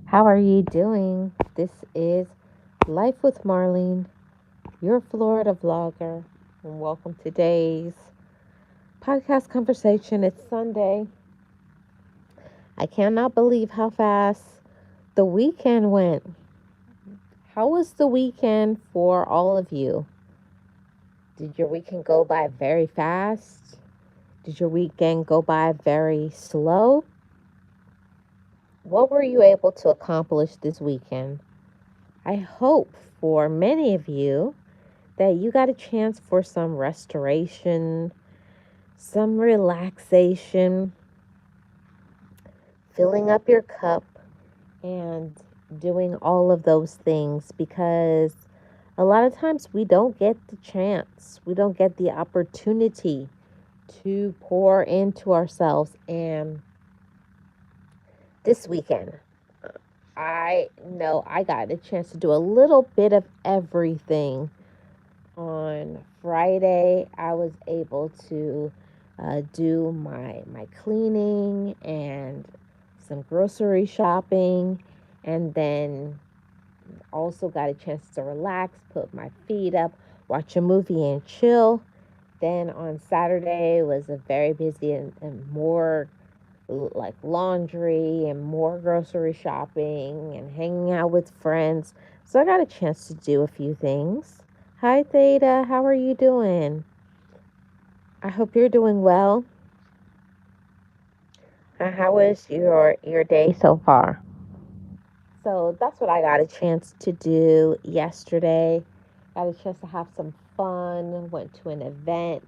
How are you doing? This is Life with Marlene, your Florida vlogger, and welcome to today's podcast conversation. It's Sunday. I cannot believe how fast the weekend went. How was the weekend for all of you? Did your weekend go by very fast? Did your weekend go by very slow? What were you able to accomplish this weekend? I hope for many of you that you got a chance for some restoration, some relaxation, filling up your cup, and doing all of those things because a lot of times we don't get the chance, we don't get the opportunity to pour into ourselves. And this weekend, I know I got a chance to do a little bit of everything. On Friday, I was able to do my cleaning and some grocery shopping, and then also got a chance to relax, put my feet up, watch a movie, and chill. Then on Saturday was a very busy and more like laundry and more grocery shopping and hanging out with friends. So I got a chance to do a few things. Hi Theta, how are you doing? I hope you're doing well. How was your day so far? So that's what I got a chance to do yesterday. Got a chance to have some fun, went to an event.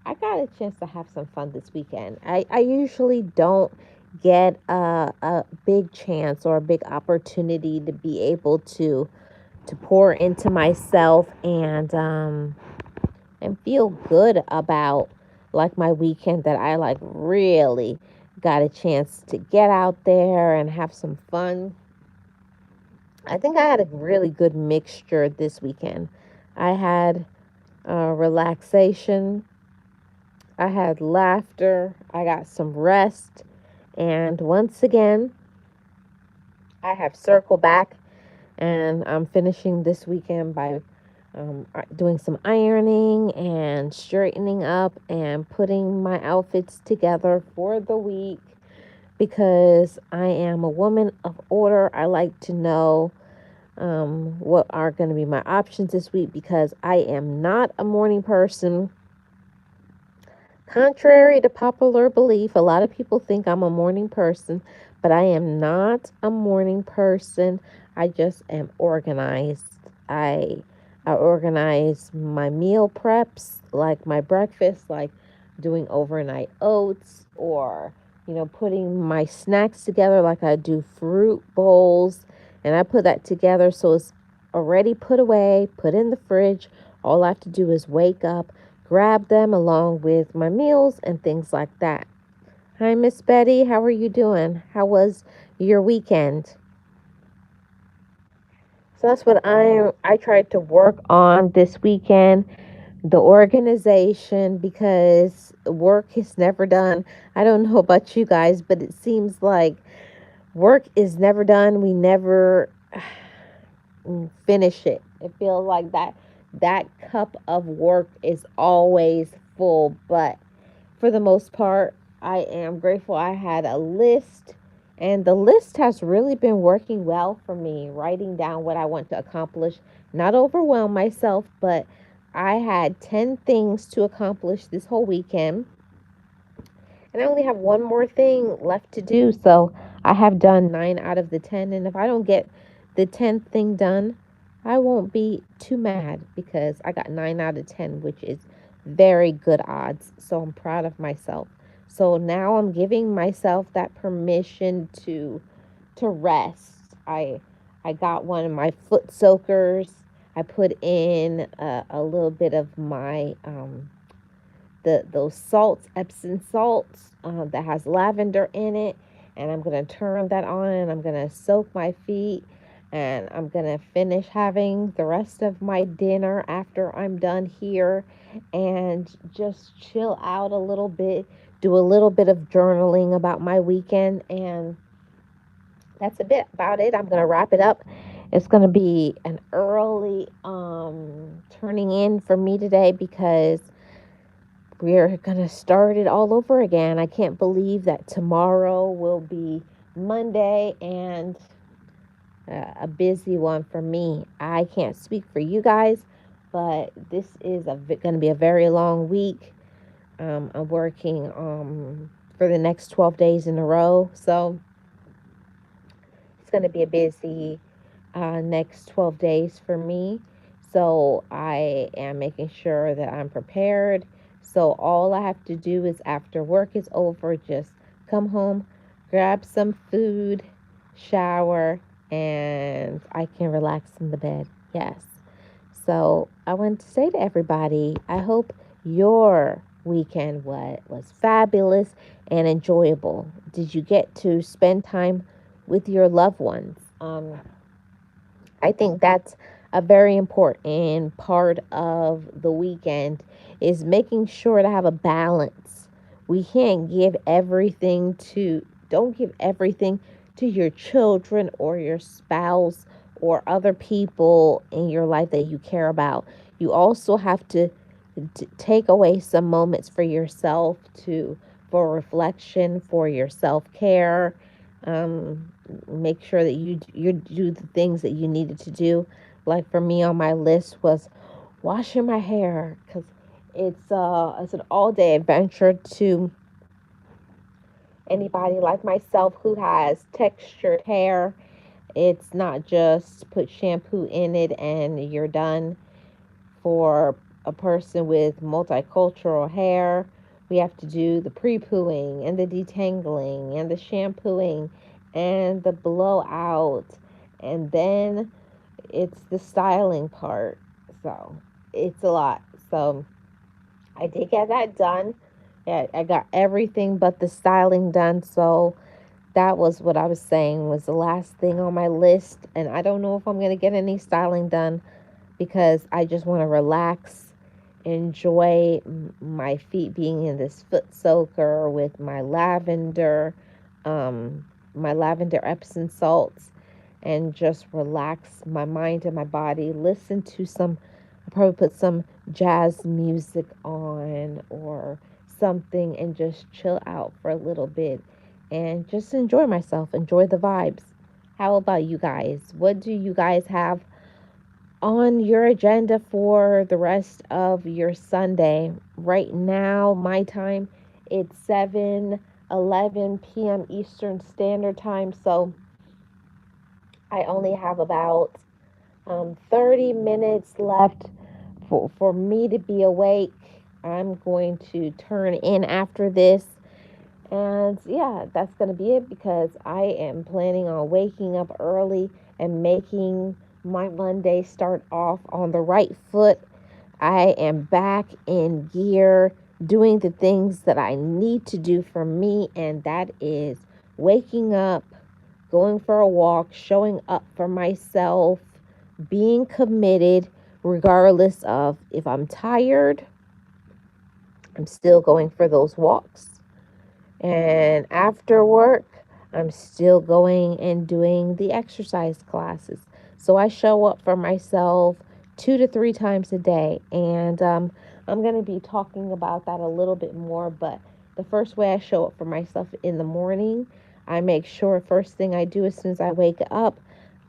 I got a chance to have some fun this weekend. I usually don't get a big chance or a big opportunity to be able to pour into myself and feel good about like my weekend, that I like really got a chance to get out there and have some fun. I think I had a really good mixture this weekend. I had relaxation, I had laughter, I got some rest, and once again, I have circled back and I'm finishing this weekend by doing some ironing and straightening up and putting my outfits together for the week because I am a woman of order. I like to know what are going to be my options this week because I am not a morning person. Contrary to popular belief, a lot of people think I'm a morning person, but I am not a morning person. I just am organized. I I organize my meal preps, like my breakfast, like doing overnight oats or putting my snacks together like I do fruit bowls, and I put that together so it's already put away, put in the fridge. All I have to do is wake up, grab them along with my meals and things like that. Hi, Miss Betty. How are you doing? How was your weekend? So that's what I tried to work on this weekend, the organization, because work is never done. I don't know about you guys, but it seems like work is never done. We never finish it. It feels like that cup of work is always full, but for the most part, I am grateful I had a list, and the list has really been working well for me, writing down what I want to accomplish, not overwhelm myself, but I had 10 things to accomplish this whole weekend, and I only have one more thing left to do. So I have done 9 out of the 10, and if I don't get the 10th thing done, I won't be too mad because I got 9 out of 10, which is very good odds. So I'm proud of myself. So now I'm giving myself that permission to rest. I got one of my foot soakers. I put in a little bit of my those salts, Epsom salts, that has lavender in it, and I'm gonna turn that on and I'm gonna soak my feet, and I'm gonna finish having the rest of my dinner after I'm done here, and just chill out a little bit, do a little bit of journaling about my weekend, and that's a bit about it. I'm gonna wrap it up. It's gonna be an early turning in for me today because we're gonna start it all over again. I can't believe that tomorrow will be Monday and a busy one for me. I can't speak for you guys, but this is going to be a very long week. I'm working for the next 12 days in a row, so it's going to be a busy next 12 days for me. So I am making sure that I'm prepared. So all I have to do is after work is over, just come home, grab some food, shower, and I can relax in the bed. Yes. So I want to say to everybody, I hope your weekend was fabulous and enjoyable. Did you get to spend time with your loved ones? I think that's a very important part of the weekend is making sure to have a balance. We can't give everything to don't give everything to your children or your spouse or other people in your life that you care about. You also have to take away some moments for yourself to for reflection, for your self-care. Make sure that you do the things that you needed to do. Like for me on my list was washing my hair because it's an all day adventure to anybody like myself who has textured hair. It's not just put shampoo in it and you're done. For a person with multicultural hair, we have to do the pre-pooing and the detangling and the shampooing and the blowout, and then it's the styling part. So it's a lot. So I did get that done. Yeah, I got everything but the styling done. So that was what I was saying was the last thing on my list. And I don't know if I'm going to get any styling done because I just want to relax, enjoy my feet being in this foot soaker with um, my lavender Epsom salts, and just relax my mind and my body. Listen to some, I'll probably put some jazz music on or something and just chill out for a little bit and just enjoy myself, enjoy the vibes. How about you guys? What do you guys have on your agenda for the rest of your Sunday? Right now, my time, it's 7:11 p.m. Eastern Standard Time. So I only have about 30 minutes left for me to be awake. I'm going to turn in after this. And yeah, that's going to be it because I am planning on waking up early and making my Monday start off on the right foot. I am back in gear doing the things that I need to do for me, and that is waking up, going for a walk, showing up for myself, being committed regardless of if I'm tired, I'm still going for those walks. And after work, I'm still going and doing the exercise classes. So I show up for myself 2 to 3 times a day. And I'm going to be talking about that a little bit more. But the first way I show up for myself in the morning, I make sure first thing I do as soon as I wake up,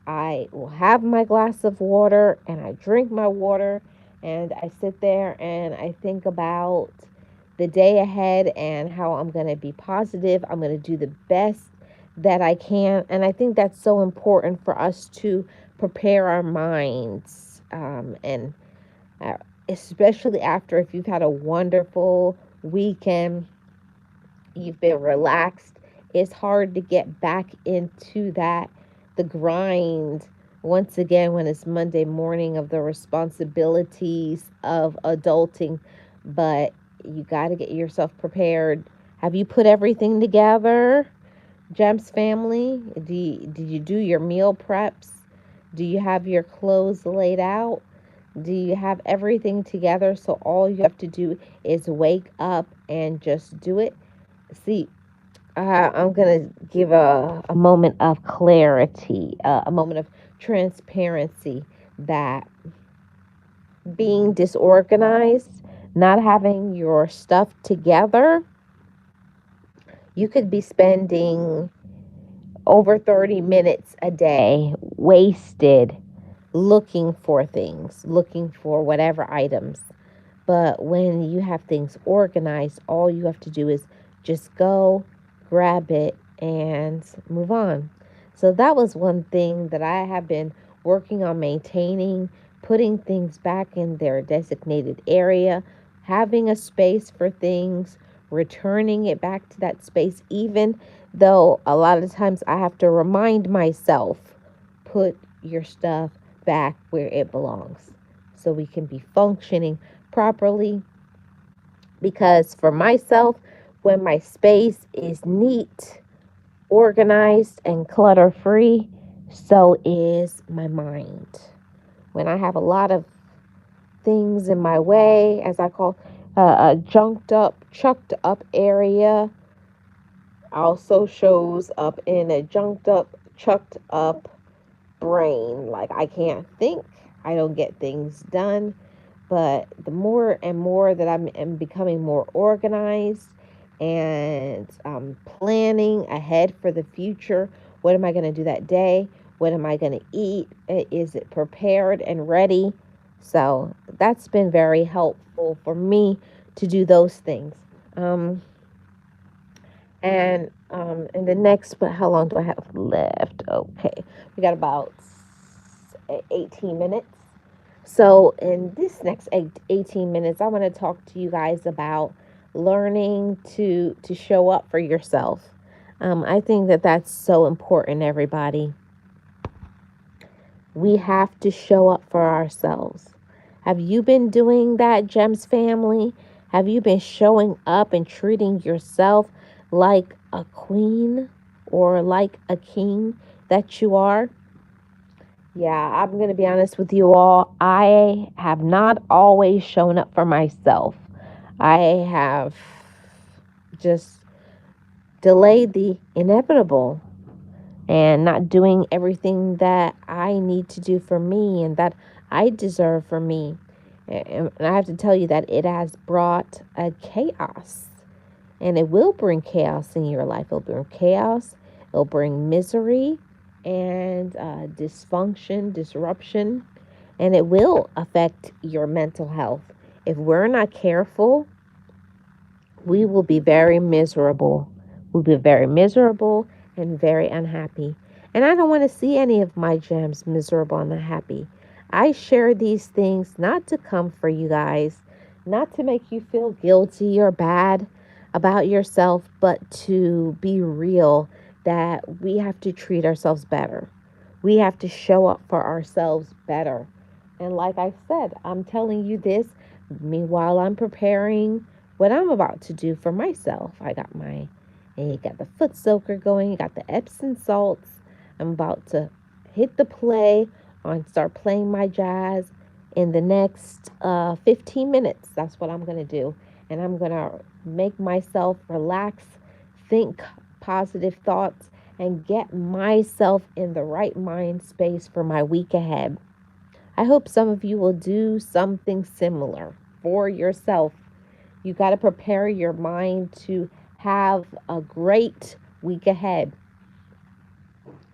I will have my glass of water and I drink my water and I sit there and I think about the day ahead and how I'm going to be positive. I'm going to do the best that I can. And I think that's so important for us to prepare our minds. And uh, especially after if you've had a wonderful weekend, you've been relaxed, it's hard to get back into the grind once again when it's Monday morning of the responsibilities of adulting. But you got to get yourself prepared. Have you put everything together, Gems family? Did you do your meal preps? Do you have your clothes laid out? Do you have everything together so all you have to do is wake up and just do it? See, I'm going to give a moment of clarity, a moment of transparency that being disorganized, not having your stuff together, you could be spending over 30 minutes a day wasted looking for things, looking for whatever items. But when you have things organized, all you have to do is just go, grab it, and move on. So that was one thing that I have been working on maintaining, putting things back in their designated area, having a space for things, returning it back to that space, even though a lot of times I have to remind myself, put your stuff back where it belongs so we can be functioning properly. Because for myself, when my space is neat, organized, and clutter free, so is my mind. When I have a lot of things in my way, as I call a junked up, chucked up area, also shows up in a junked up, chucked up brain. Like I can't think, I don't get things done. But the more and more that am becoming more organized and planning ahead for the future, what am I going to do that day? What am I going to eat? Is it prepared and ready? So that's been very helpful for me to do those things. Um, and in the next, but how long do I have left? Okay, we got about 18 minutes. So, in this next 18 minutes, I want to talk to you guys about learning to show up for yourself. I think that that's so important, everybody. We have to show up for ourselves. Have you been doing that, Gems family? Have you been showing up and treating yourself like a queen or like a king that you are? Yeah, I'm going to be honest with you all. I have not always shown up for myself. I have just delayed the inevitable and not doing everything that I need to do for me and that I deserve for me. And I have to tell you that it has brought a chaos, and it will bring chaos in your life. It'll bring chaos, it'll bring misery and dysfunction, disruption, and it will affect your mental health. If we're not careful, we will be very miserable. We'll be very miserable and very unhappy. And I don't want to see any of my gems miserable and unhappy. I share these things not to come for you guys, not to make you feel guilty or bad about yourself, but to be real that we have to treat ourselves better. We have to show up for ourselves better. And like I said, I'm telling you this meanwhile I'm preparing what I'm about to do for myself. I got the foot soaker going, got the Epsom salts. I'm about to hit the play on start playing my jazz in the next 15 minutes. That's what I'm going to do. And I'm going to make myself relax, think positive thoughts, and get myself in the right mind space for my week ahead. I hope some of you will do something similar for yourself. You got to prepare your mind to have a great week ahead.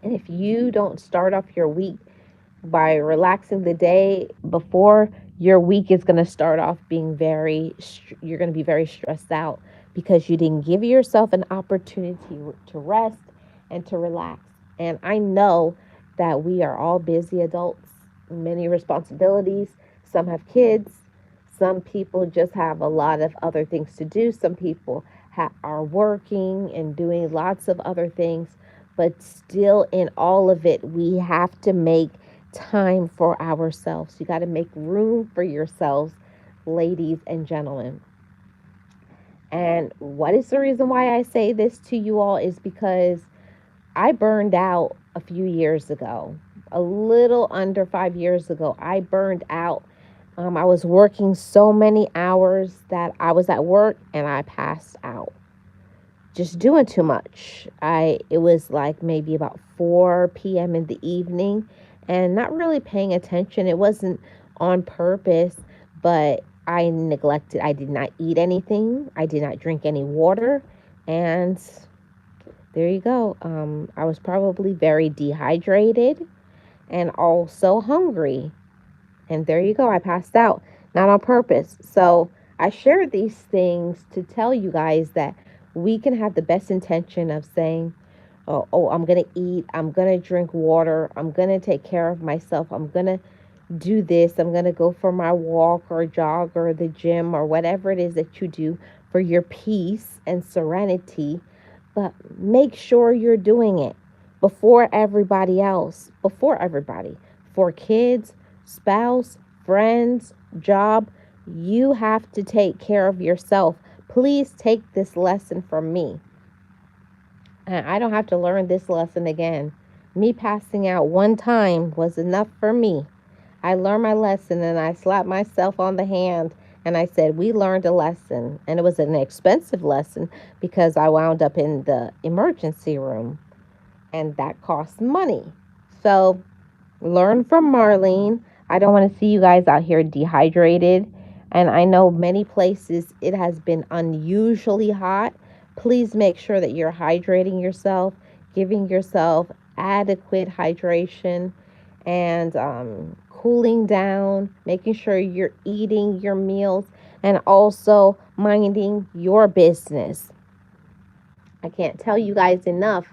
And if you don't start off your week by relaxing the day before, your week is going to start off being you're going to be very stressed out because you didn't give yourself an opportunity to rest and to relax. And I know that we are all busy adults, many responsibilities. Some have kids, some people just have a lot of other things to do. Some people are working and doing lots of other things. But still, in all of it, we have to make time for ourselves. You got to make room for yourselves, ladies and gentlemen. And what is the reason why I say this to you all is because I burned out a few years ago, a little under 5 years ago. I burned out. I was working so many hours that I was at work and I passed out. just doing too much. It was like maybe about 4 p.m. in the evening and not really paying attention. It wasn't on purpose, but I neglected. I did not eat anything. I did not drink any water. And there you go. I was probably very dehydrated and also hungry. And there you go. I passed out, not on purpose. So I share these things to tell you guys that we can have the best intention of saying, I'm going to eat. I'm going to drink water. I'm going to take care of myself. I'm going to do this. I'm going to go for my walk or jog or the gym or whatever it is that you do for your peace and serenity. But make sure you're doing it before everybody else, before everybody, for kids, spouse, friends, job. You have to take care of yourself. Please take this lesson from me. And I don't have to learn this lesson again. Me passing out one time was enough for me. I learned my lesson and I slapped myself on the hand and I said, we learned a lesson. And it was an expensive lesson because I wound up in the emergency room and that costs money. So learn from Marlene. I don't want to see you guys out here dehydrated. And I know many places it has been unusually hot. Please make sure that you're hydrating yourself, giving yourself adequate hydration, and cooling down, making sure you're eating your meals, and also minding your business. I can't tell you guys enough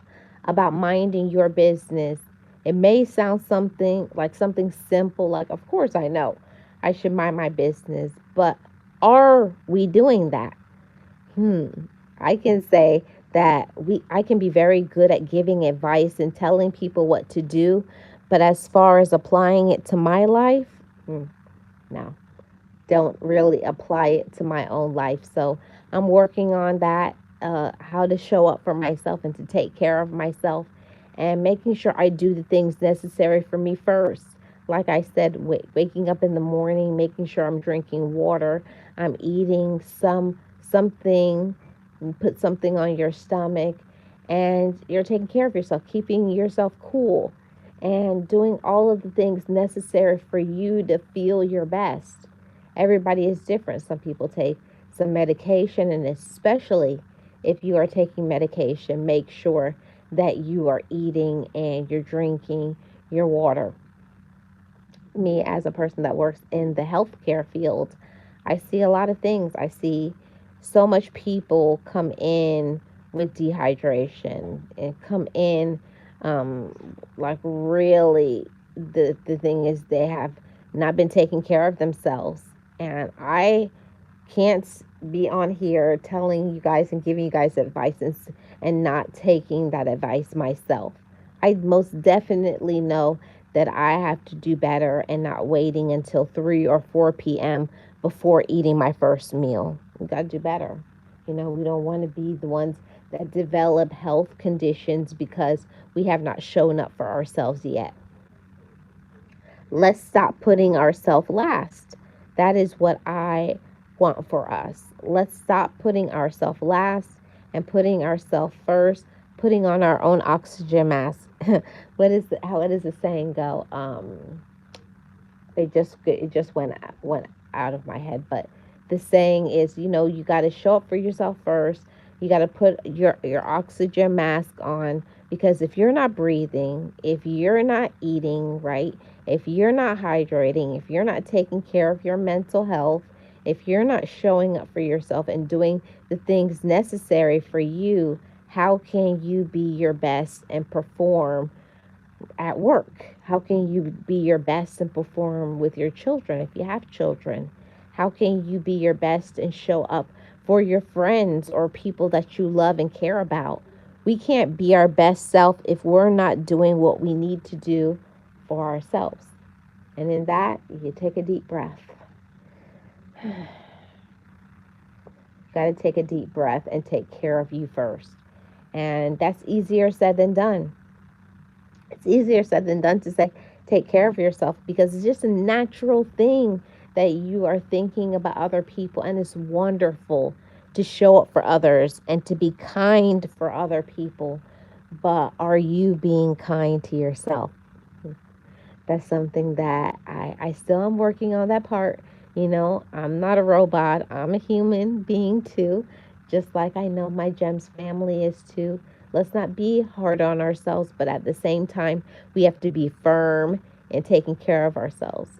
about minding your business. It may sound something simple, like, of course, I know I should mind my business, but are we doing that? Hmm. I can say that I can be very good at giving advice and telling people what to do, but as far as applying it to my life, no, don't really apply it to my own life. So I'm working on that, how to show up for myself and to take care of myself and making sure I do the things necessary for me first. Like I said, waking up in the morning, making sure I'm drinking water, I'm eating something, put something on your stomach, and you're taking care of yourself, keeping yourself cool, and doing all of the things necessary for you to feel your best. Everybody is different. Some people take some medication, and especially if you are taking medication, make sure that you are eating and you're drinking your water. Me, as a person that works in the healthcare field, I see a lot of things. I see so much people come in with dehydration and come in, like, really, the thing is they have not been taking care of themselves. And I can't be on here telling you guys and giving you guys advice and not taking that advice myself. I most definitely know that I have to do better and not waiting until 3 or 4 p.m. before eating my first meal. We got to do better. We don't want to be the ones that develop health conditions because we have not shown up for ourselves yet. Let's stop putting ourselves last. That is what I want for us. Let's stop putting ourselves last and putting ourselves first, putting on our own oxygen mask. How does the saying go? It just went out of my head, but the saying is, you got to show up for yourself first. You got to put your oxygen mask on, because if you're not breathing, if you're not eating right, if you're not hydrating, if you're not taking care of your mental health, if you're not showing up for yourself and doing the things necessary for you, how can you be your best and perform at work? How can you be your best and perform with your children if you have children? How can you be your best and show up for your friends or people that you love and care about? We can't be our best self if we're not doing what we need to do for ourselves. And in that, you take a deep breath. Got to take a deep breath and take care of you first. And that's easier said than done. It's easier said than done to say, take care of yourself, because it's just a natural thing that you are thinking about other people. And it's wonderful to show up for others and to be kind for other people. But are you being kind to yourself? That's something that I still am working on that part. I'm not a robot. I'm a human being too, just like I know my Gems family is too. Let's not be hard on ourselves, but at the same time, we have to be firm in taking care of ourselves.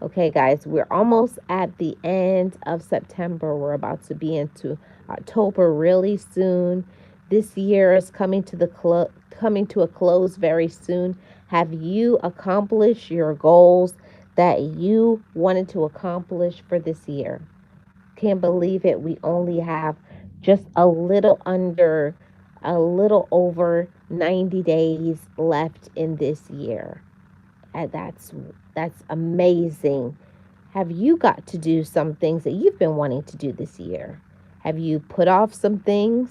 Okay, guys, we're almost at the end of September. We're about to be into October really soon. This year is coming to a close very soon. Have you accomplished your goals that you wanted to accomplish for this year? Can't believe it. We only have just a little over 90 days left in this year. And that's amazing. Have you got to do some things that you've been wanting to do this year? Have you put off some things?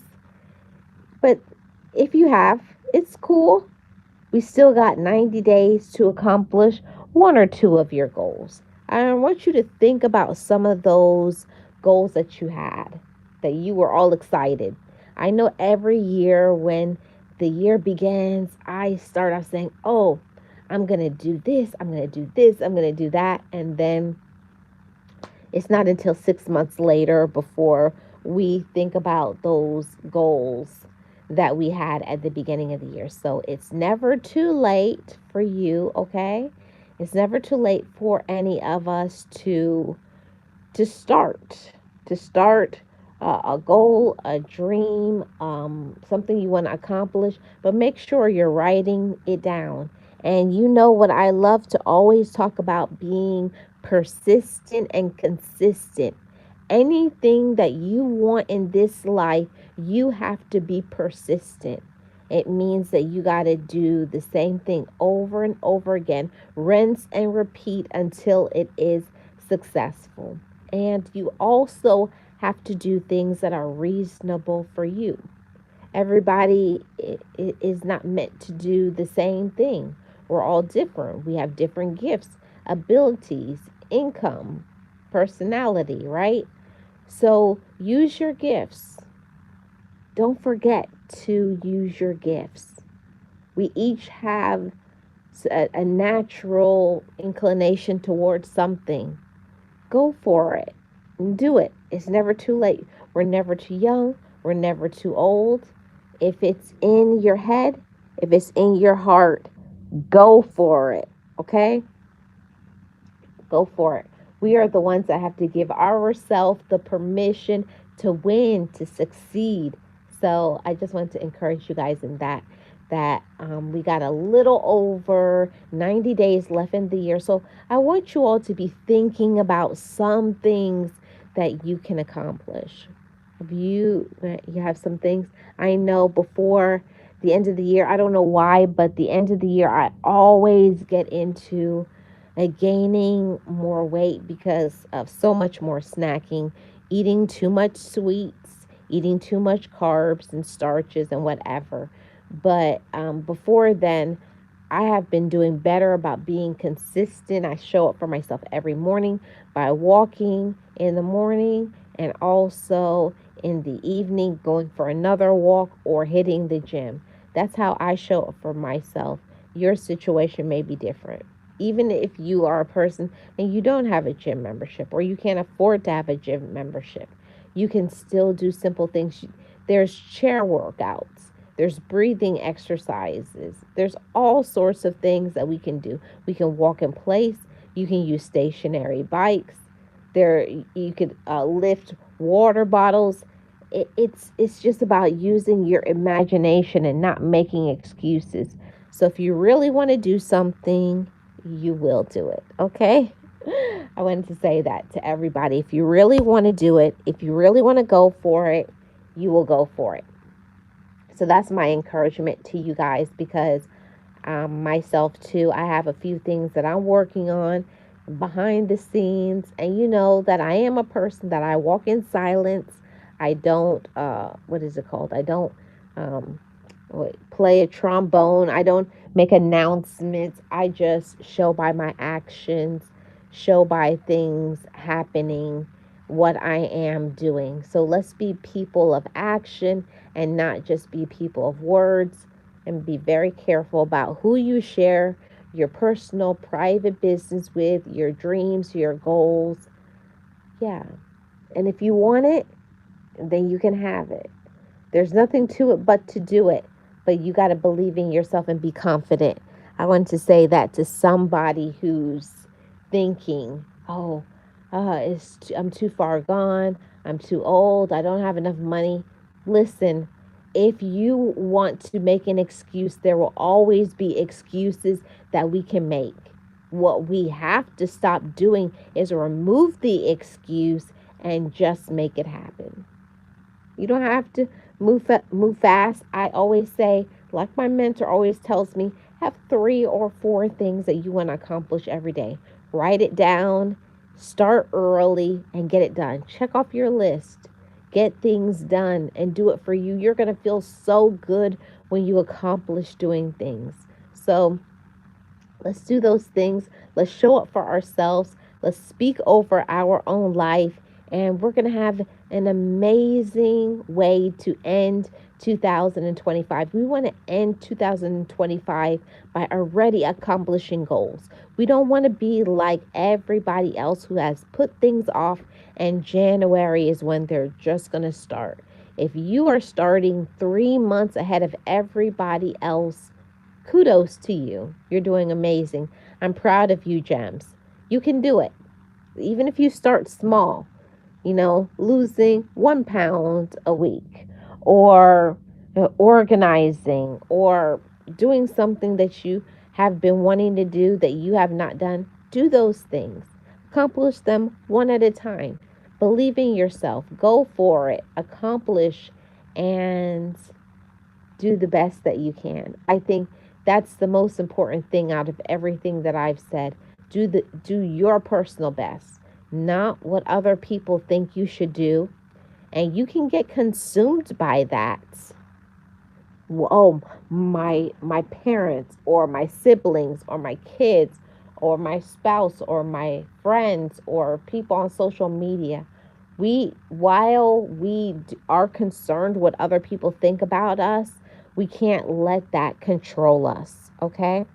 But if you have, it's cool. We still got 90 days to accomplish one or two of your goals. I want you to think about some of those goals that you had, that you were all excited. I know every year when the year begins, I start off saying, oh, I'm going to do this, I'm going to do this, I'm going to do that. And then it's not until 6 months later before we think about those goals that we had at the beginning of the year. So it's never too late for you, okay? It's never too late for any of us to start to start a goal, a dream, something you want to accomplish, but make sure you're writing it down. And you know what I love to always talk about, being persistent and consistent. Anything that you want in this life, you have to be persistent. It means that you got to do the same thing over and over again, rinse and repeat until it is successful. And you also have to do things that are reasonable for you. Everybody is not meant to do the same thing. We're all different. We have different gifts, abilities, income, personality, right? So use your gifts. Don't forget to use your gifts. We each have a natural inclination towards something. Go for it and do it. It's never too late. We're never too young. We're never too old. If it's in your head, if it's in your heart, go for it. Okay? Go for it. We are the ones that have to give ourselves the permission to win, to succeed. So I just want to encourage you guys in that we got a little over 90 days left in the year. So I want you all to be thinking about some things that you can accomplish. If you have some things, I know before the end of the year, I don't know why, but the end of the year, I always get into gaining more weight because of so much more snacking, eating too much sweets, eating too much carbs and starches and whatever. But before then, I have been doing better about being consistent. I show up for myself every morning by walking in the morning and also in the evening going for another walk or hitting the gym. That's how I show up for myself. Your situation may be different. Even if you are a person and you don't have a gym membership or you can't afford to have a gym membership, you can still do simple things. There's chair workouts, there's breathing exercises, there's all sorts of things that we can do. We can walk in place, you can use stationary bikes, there you could lift water bottles. It's just about using your imagination and not making excuses. So if you really want to do something, you will do it. Okay? I wanted to say that to everybody. If you really want to do it, if you really want to go for it, you will go for it. So that's my encouragement to you guys, because myself too, I have a few things that I'm working on behind the scenes, and you know that I am a person that I walk in silence. I don't what is it called, I don't um play a trombone, I don't make announcements. I just show by my actions, show by things happening. what I am doing. So let's be people of action and not just be people of words, and be very careful about who you share your personal, private business with, your dreams, your goals. Yeah. And if you want it, then you can have it. There's nothing to it but to do it. But you got to believe in yourself and be confident. I want to say that to somebody who's thinking, oh, I'm too far gone. I'm too old. I don't have enough money. Listen, if you want to make an excuse, there will always be excuses that we can make. What we have to stop doing is remove the excuse and just make it happen. You don't have to move fast. I always say, like my mentor always tells me, have 3 or 4 things that you want to accomplish every day. Write it down, start early, and get it done. Check off your list. Get things done and do it for you. You're going to feel so good when you accomplish doing things. So, let's do those things. Let's show up for ourselves. Let's speak over our own life. And we're going to have an amazing way to end 2025. We want to end 2025 by already accomplishing goals. We don't want to be like everybody else who has put things off, and January is when they're just going to start. If you are starting 3 months ahead of everybody else, kudos to you. You're doing amazing. I'm proud of you, Gems. You can do it. Even if you start small, losing 1 pound a week, or organizing, or doing something that you have been wanting to do that you have not done. Do those things. Accomplish them one at a time. Believe in yourself. Go for it. Accomplish and do the best that you can. I think that's the most important thing out of everything that I've said. Do your personal best, not what other people think you should do, and you can get consumed by that. Oh, my parents or my siblings or my kids or my spouse or my friends or people on social media. While we are concerned what other people think about us, we can't let that control us. Okay.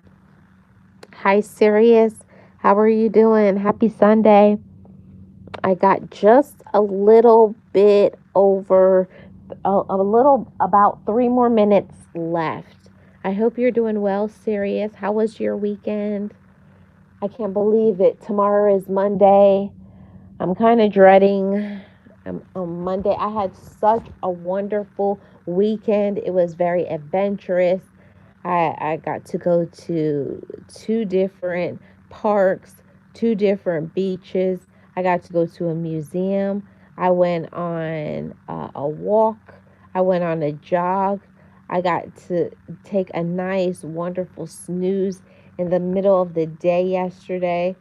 Hi, Sirius. How are you doing? Happy Sunday. I got just a little bit over a little about 3 more minutes left. I hope you're doing well, Sirius. How was your weekend? I can't believe it. Tomorrow is Monday. I'm kind of dreading on Monday. I had such a wonderful weekend. It was very adventurous. I got to go to 2 different parks, 2 different beaches. I got to go to a museum. I went on a walk. I went on a jog. I got to take a nice, wonderful snooze in the middle of the day yesterday.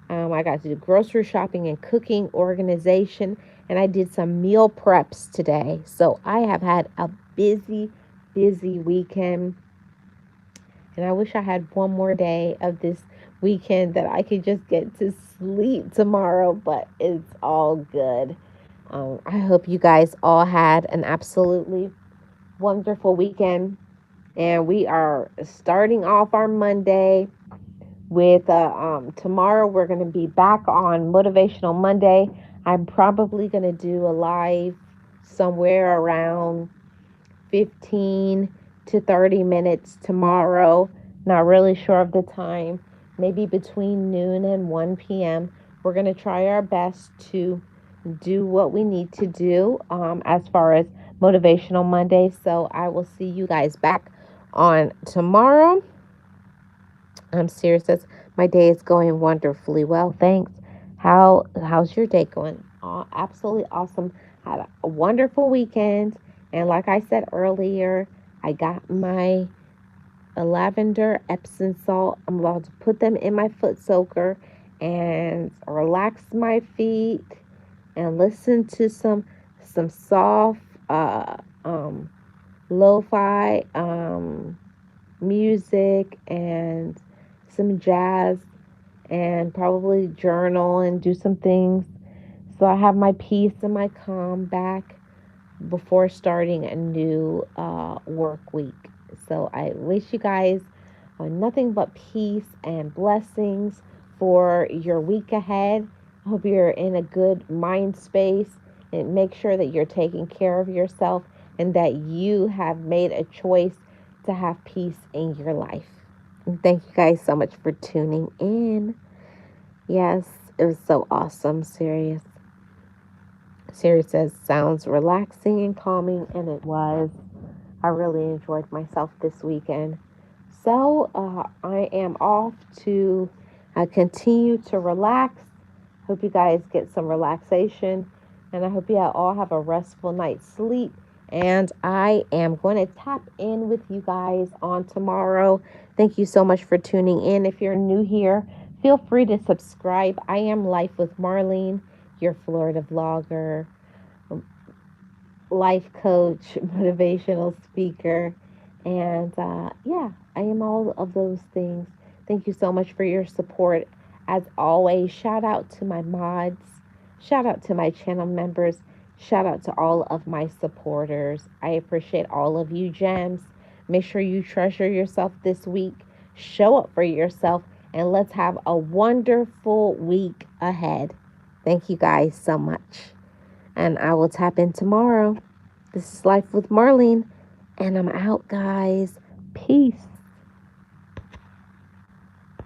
I got to do grocery shopping and cooking organization, and I did some meal preps today. So I have had a busy, busy weekend, and I wish I had one more day of this weekend that I could just get to sleep tomorrow, but it's all good. I hope you guys all had an absolutely wonderful weekend, and we are starting off our Monday with tomorrow we're going to be back on Motivational Monday. I'm probably going to do a live somewhere around 15 to 30 minutes tomorrow. Not really sure of the time. Maybe between noon and 1 p.m. We're going to try our best to do what we need to do as far as Motivational Monday. So I will see you guys back on tomorrow. I'm serious. My day is going wonderfully well. Thanks. How's your day going? Absolutely awesome. Had a wonderful weekend, and like I said earlier, I got my lavender Epsom salt. I'm about to put them in my foot soaker and relax my feet and listen to some soft lo-fi music and some jazz, and probably journal and do some things. So I have my peace and my calm back before starting a new work week. So I wish you guys nothing but peace and blessings for your week ahead. I hope you're in a good mind space and make sure that you're taking care of yourself and that you have made a choice to have peace in your life. And thank you guys so much for tuning in. Yes, it was so awesome. Serious. Siri says sounds relaxing and calming, and it was. I really enjoyed myself this weekend. So I am off to continue to relax. Hope you guys get some relaxation, and I hope you all have a restful night's sleep. And I am going to tap in with you guys on tomorrow. Thank you so much for tuning in. If you're new here, feel free to subscribe. I am Life with Marlene, your Florida vlogger, life coach, motivational speaker, and yeah, I am all of those things. Thank you so much for your support. As always, shout out to my mods, shout out to my channel members, shout out to all of my supporters. I appreciate all of you gems. Make sure you treasure yourself this week, show up for yourself, and let's have a wonderful week ahead. Thank you guys so much. And I will tap in tomorrow. This is Life with Marlene, and I'm out, guys. Peace.